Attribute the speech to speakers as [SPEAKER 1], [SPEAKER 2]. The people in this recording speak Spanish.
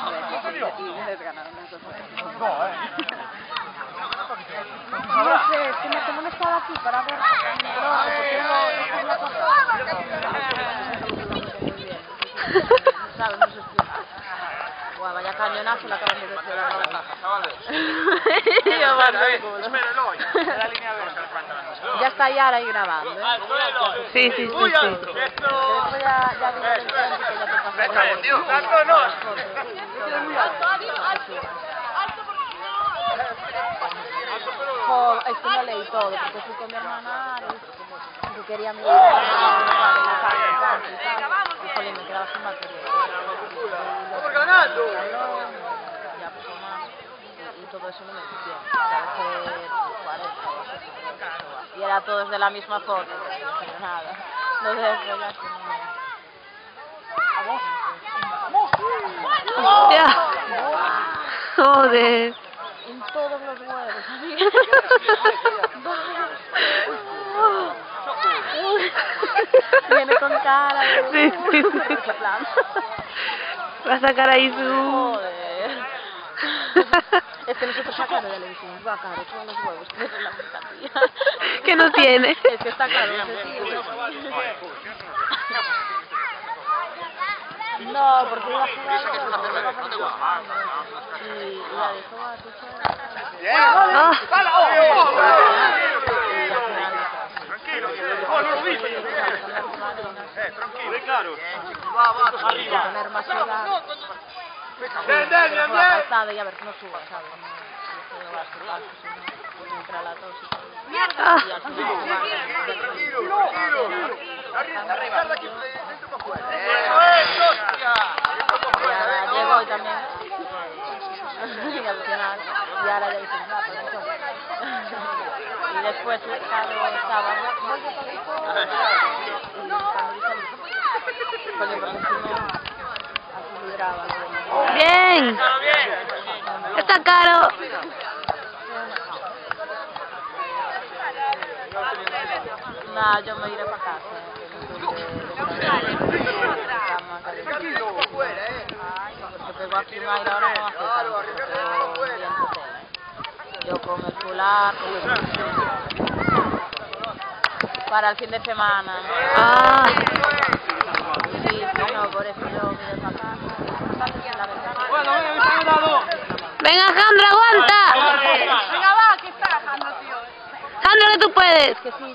[SPEAKER 1] 2 veces y les ganaron las 2 veces. No sé, es que como no estaba aquí para ver ¿sabes? No se explica. Guau, vaya cañonazo le acaban de decir a la Ya está Yara ahí grabando, ¿eh?
[SPEAKER 2] Sí.
[SPEAKER 1] Después ya digo del tiempo que ya te es que no leí todo, porque fui con mi hermana y quería mirar la casa y jolín, me quedaba sin batería.
[SPEAKER 3] ¡Vamos ganando!
[SPEAKER 1] Ya pasó más y todo eso no me dio. Hace 40 o así. Y era todos de la misma foto, pero nada. No sé, después ya que no.
[SPEAKER 2] ¡Hostia! Joder.
[SPEAKER 1] En todos los huevos, ¿sabes? Viene con cara de...
[SPEAKER 2] Sí. Va a sacar ahí su...
[SPEAKER 1] Joder. Es que nosotros sacaron de la edición. Va, claro, todos los huevos. Que es la simpatía.
[SPEAKER 2] Que no tiene.
[SPEAKER 1] Es que está claro, no sé si... No, porque iba a jugar y la dijo,
[SPEAKER 3] Tranquilo. No lo viste. Tranquilo. Claro. Va, arriba.
[SPEAKER 1] Poner más ciudad.
[SPEAKER 3] Bien.
[SPEAKER 1] Pasada y a ver que no suba, ¿sabes? Entra la tos y todo. Y al final
[SPEAKER 3] Tranquilo. Arriba, aquí dentro para afuera.
[SPEAKER 1] llegó y también. Y al final, y ahora ya dicen, no, pero no. Y después estaba, voy a pasar porque si no, así vibraba.
[SPEAKER 2] Bien. Está caro.
[SPEAKER 1] Nah, yo me iré para casa. Porque pegó aquí un aire ahora no hace tanto. Yo con el fular para el fin de semana.
[SPEAKER 2] Ah.
[SPEAKER 1] Sí, no, por eso yo me iré para casa.
[SPEAKER 2] Venga, Sandra, aguanta.
[SPEAKER 1] Venga, va, que está, Sandra, tío.
[SPEAKER 2] Sandra, que tú puedes.
[SPEAKER 1] Que sí,